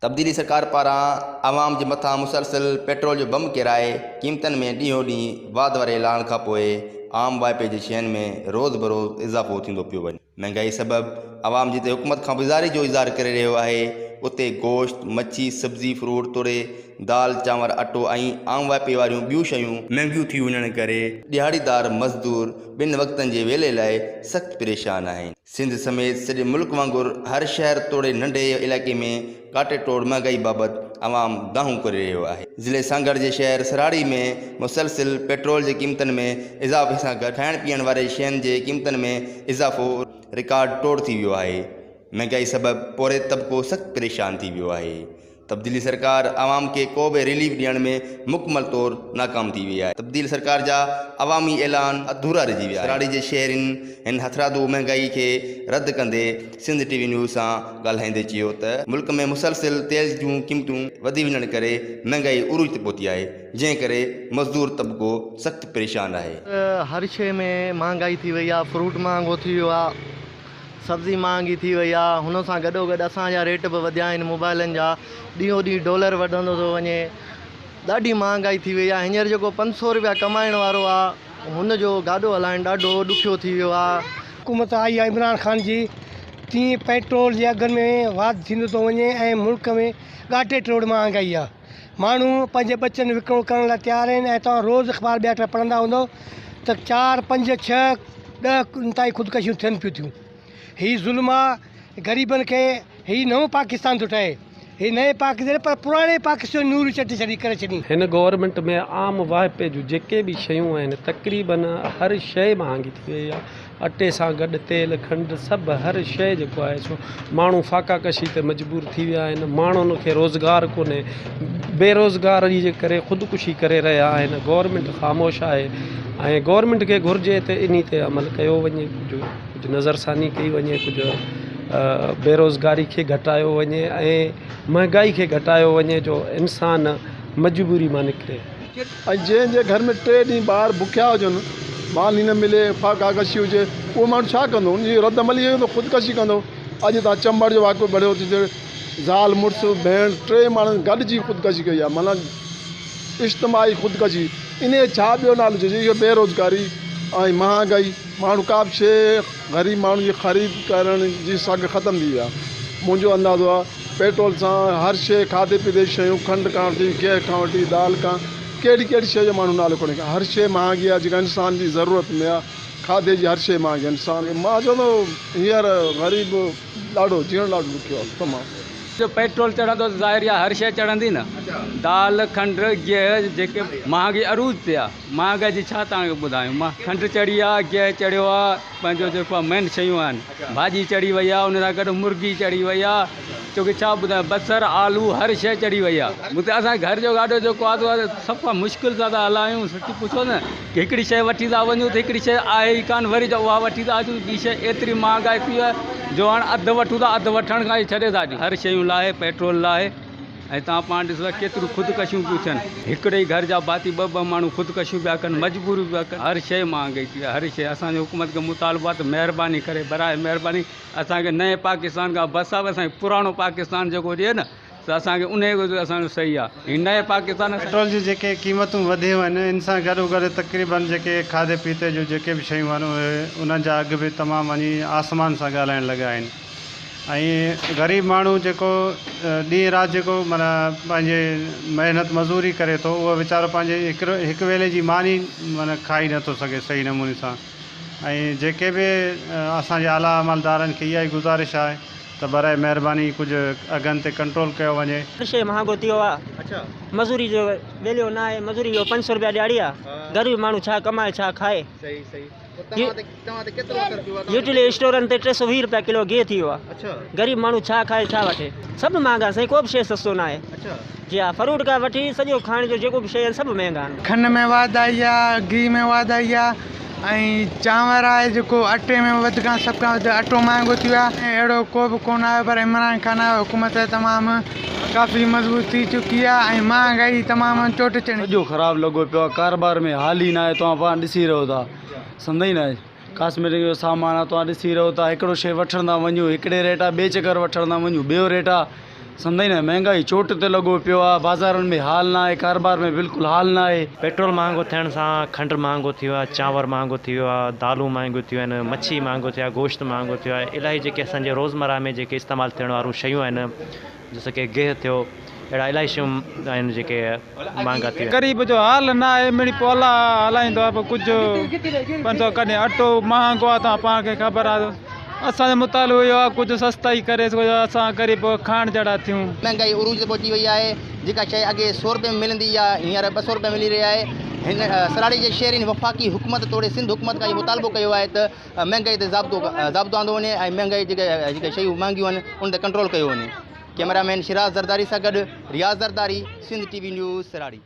तब्दीली सरकार पारां आवाम जे मथां मुसलसल पेट्रोल जो बम किराए क़ीमतनि में ॾींहों ॾींहुं वाध वारे ऐलान खां पोइ आम वाइपे जी शयुनि में रोज़ बरोज़ इज़ाफ़ो थींदो पियो वञे। महांगाई सबबि आवाम जिते हुकूमत खां गुज़ारिश जो इज़हार करे रहियो आहे, उते गोश्त, मच्छी, सब्ज़ी, फ्रूट, तुरे, दाल, चांवर, अटो ऐं आम वाइपे वारियूं ॿियूं शयूं महांगियूं थी वञण करे दिहाड़ीदार मज़दूर ॿिनि वक़्तनि जे वेले लाइ सख़्तु परेशान आहिनि। सिंध समेत सॼे मुल्क वांगुरु हर शहर तोड़े नंढे इलाइक़े में काटे तोड़ महांगाई बाबति आवाम दाहूं करे रहियो आहे। ज़िले सांगड़ जे शहर सराड़ी में मुसलसिल पेट्रोल जे क़ीमतनि में इज़ाफ़े सां गॾु खाइण पीअण वारे शयुनि जे क़ीमतनि में इज़ाफ़ो रिकॉर्ड तोड़ थी वियो आहे। महांगाई सबबि पोरे तबिको सख़्तु परेशान थी वियो आहे। तब्दीली सरकार आवाम खे को बि रिलीफ ॾियण में मुकमल तौरु नाकाम थी वई आहे। तब्दील सरकार जा अवामी ऐलान अधूरा रहिजी विया। सराड़ी जे शहरिन हिन हथरादू महांगाई खे रद्द कंदे सिंध टीवी न्यूज़ सां ॻाल्हाईंदे चयो त मुल्क में मुसलसिल तेल जूं क़ीमतूं वधी वञण करे महांगाई उरूज ते पहुती आहे, जंहिं करे मज़दूर तबिको सख़्तु परेशान आहे। हर शइ में महांगाई थी वई आहे। फ्रूट महांगो थी वियो आहे, सब्ज़ी महांगी थी वई आहे। हुन सां गॾोगॾु असांजा रेट बि वधिया आहिनि मोबाइलनि जा। ॾींहों ॾींहुं डॉलर वधंदो थो वञे। ॾाढी महांगाई थी वई आहे। हींअर जेको 500 रुपया कमाइण वारो आहे, हुनजो गाॾो हलाइणु ॾाढो ॾुखियो थी वियो आहे। हुकूमत आई आहे इमरान ख़ान जी, तीअं पेट्रोल जे अघनि में वाधि थींदो थो वञे ऐं मुल्क में ॻाटे टोड़ महांगाई आहे। माण्हू पंहिंजे बचनि विकिणो करण लाइ तयारु आहिनि। ऐं तव्हां रोज़ अख़बार ॿिया पढ़ंदा हूंदव त 4, 5, 6, 10 ताईं ख़ुदकशियूं थियनि पियूं थियूं। हीउ ज़ुल्म आहे ग़रीबनि खे। हीउ नओं पाकिस्तान थो ठहे। हीउ नए पाकिस्तान पर पुराणे पाकिस्तान नूर चटी छॾी करे छॾी। हिन गवर्नमेंट में आम वाइपे जूं जेके बि शयूं आहिनि तक़रीबन हर शइ महांगी थी वई आहे। अटे सां गॾु तेल, खंडु, सभु हर शइ जेको आहे सो माण्हू फाका कशी ते मजबूर थी विया आहिनि। माण्हुनि खे रोज़गार कोन्हे, बेरोज़गारी जे करे ख़ुदकुशी करे रहिया आहिनि। गवर्नमेंट ख़ामोश आहे ऐं गवर्नमेंट खे घुरिजे त इन ते अमल कयो वञे, कुझु नज़रसानी कई वञे, कुझु बेरोज़गारी खे घटायो वञे ऐं महांगाई खे घटायो वञे जो इंसान मजबूरी मां निकिरे। ऐं जंहिंजे घर में 3 ॾींहं ॿार बुखिया हुजनि, माल न मिले, फाका कशी हुजे, उहो माण्हू छा कंदो? उनजी रद अमली त ख़ुदकशी कंदो। अॼु तव्हां चंबड़ जो वाक़ियो बढ़ियो थी थिए, ज़ाल मुड़ुस भेण 3 माण्हुनि गॾिजी ख़ुदकशी कई आहे, माना इज्तिमाही ख़ुदकशी। इन छा ॿियो नालो चइजे? इहो बेरोज़गारी ऐं महांगाई। माण्हू का बि शइ ग़रीब माण्हू जी ख़रीद करण जी सघ ख़तमु थी विया। मुंहिंजो अंदाज़ो आहे पेट्रोल सां हर शइ, खाधे पीते शयूं, खंड खां वठी, गैस खां वठी, दाल खां, कहिड़ी शइ जो माण्हू नालो कोन्हे। हर शइ महांगी आहे जेका इंसान जी ज़रूरत में आहे। खाधे जी हर शइ महांगी आहे। इंसान मां चवंदो हींअर ग़रीब ॾाढो जीअण ॾाढो ॾुखियो आहे तमामु। जो पेट्रोल चढ़ंदो ज़ाहिर आहे हर शइ चढ़ंदी न। दाल, खंड, गैस जेके महांगी अरूज ते आहे। महांगाई जी छा तव्हांखे ॿुधायूं मां। खंड चढ़ी आहे, गैस चढ़ियो आहे, पंहिंजो जेको आहे मेन शयूं आहिनि। भाॼी चढ़ी वई आहे, उन सां गॾु मुर्गी चढ़ी वई आहे, छोकी छा ॿुधायां, बसर, आलू, हर शइ चढ़ी वई आहे। हुते असांजे घर जो गाॾो जेको आहे सफ़ा मुश्किल सां था हलायूं। सची पुछो न की हिकिड़ी शइ वठी था वञूं त हिकिड़ी शइ आहे ई कान, वरी जो उहा वठी था अचूं। ॿी शइ एतिरी महांगाई थी आहे जो हाणे अधु वठूं था, अधु वठण खां ई छॾे था ॾियूं। हर शयूं लाहे, पेट्रोल लाहे। ऐं तव्हां पाण ॾिसो केतिरियूं ख़ुदकशियूं पियूं थियनि। हिकिड़े ई घर जा भाती 2-2 माण्हू ख़ुदकशियूं पिया कनि, मजबूरियूं पिया कनि। हर शइ महांगाई थी आहे, हर शइ। असांजे हुकूमत खे मुतालबो आहे त महिरबानी करे, बराए महिरबानी असांखे नए पाकिस्तान खां बसि आहे। असांखे पुराणो पाकिस्तान जेको हुजे न त असांखे उन असांजो सही आहे। हीउ नए पाकिस्तान पेट्रोल जी जेके क़ीमतूं वधियूं आहिनि, इन सां गॾोगॾु तक़रीबन जेके खाधे पीते जो जेके बि शयूं आहिनि उन्हनि जा अघ बि तमामु वञी आसमान सां ॻाल्हाइण लॻा आहिनि। ऐं ग़रीब माण्हू जेको ॾींहुं राति जेको माना पंहिंजे महिनत मज़ूरी करे थो, उहो वीचारो पंहिंजे हिकु वेले जी मानी माना खाई नथो सघे सही नमूने सां। ऐं जेके बि असांजे आला अमलदारनि खे इहा ई गुज़ारिश आहे त बराए महिरबानी कुझु अघनि ते कंट्रोल कयो वञे। हर शइ महांगो थी वियो आहे। अच्छा, मज़ूरी जो वेल्यू न आहे। मज़ूरी जो 500 रुपया ॾियाड़ी आहे। ग़रीब माण्हू छा कमाए छा खाए। सही सही। यूटिलिटी स्टोरनि ते 320 रुपया किलो गिहु थी वियो आहे। ग़रीब माण्हू छा खाए छा वठे। सभु महांगा साईं, को बि शइ सस्तो न आहे। जी हा, फ्रूट खां वठी सॼो खाइण जो जेको बि शइ आहिनि सभु महांगा आहिनि। खंड में वाधि आई आहे, घी में वाधि आई आहे ऐं चांवर आहे जेको अटे में वधि खां सभु खां वधि अटो महांगो थी वियो आहे। ऐं अहिड़ो को बि कोन आहे, पर इमरान ख़ान हुकूमत तमामु काफ़ी मज़बूत थी चुकी आहे ऐं महांगाई तमामु चोट चढ़ी। सॼो ख़राबु लॻो पियो आहे। कारोबार में हाल ई न आहे। तव्हां पाण ॾिसी रहो था, सम्झ ई न आहे। कॉस्मेटिक जो सामान आहे, तव्हां ॾिसी रहो था। हिकिड़ो शइ वठण था वञूं हिकिड़े रेट आहे, ॿिए चकर वठण था वञूं ॿियो रेट आहे। सम्झाई न महांगाई चोट ते लॻो पियो आहे बाज़ारनि में हाल न आहे कारोबार में बिल्कुलु हाल न आहे पेट्रोल महांगो थियण सां खंडु महांगो थी वियो आहे चांवर महांगो थी वियो आहे दालूं महांगो थी वियूं आहिनि मच्छी महांगो थियो आहे गोश्त महांगो थियो आहे इलाही जेके असांजे रोज़मर्रा में जेके इस्तेमालु थियण वारियूं शयूं आहिनि जैसे कि गिहु थियो अहिड़ा इलाही शयूं आहिनि जेके महांगा थी विया गरीब जो हाल न आहे मिड़ी पोला हलाईंदो आहे पोइ कुझु पंहिंजो कॾहिं अटो महांगो आहे तव्हां पाण खे ख़बर आहे असांजो मुतालो इहो आहे कुझु सस्ताई करे असां ग़रीब खाइण जहिड़ा थियूं महांगाई उरूज ते पहुची वई आहे जेका शइ अॻे 100 रुपए में मिलंदी आहे हींअर 200 रुपए मिली रही आहे हिन सराड़ी जे शहरनि वफ़ाक़ी हुकूमत तोड़े सिंध हुकूमत खां इहो मुतालबो कयो आहे त महांगाई ते ज़ाब्तो आंदो वञे ऐं महांगाई जेके शयूं महांगियूं आहिनि उन ते कंट्रोल कयो वञे। कैमरामैन शिराज ज़रदारी सां गॾु रियाज़ ज़रदारी सिंध TV न्यूज़ सराड़ी।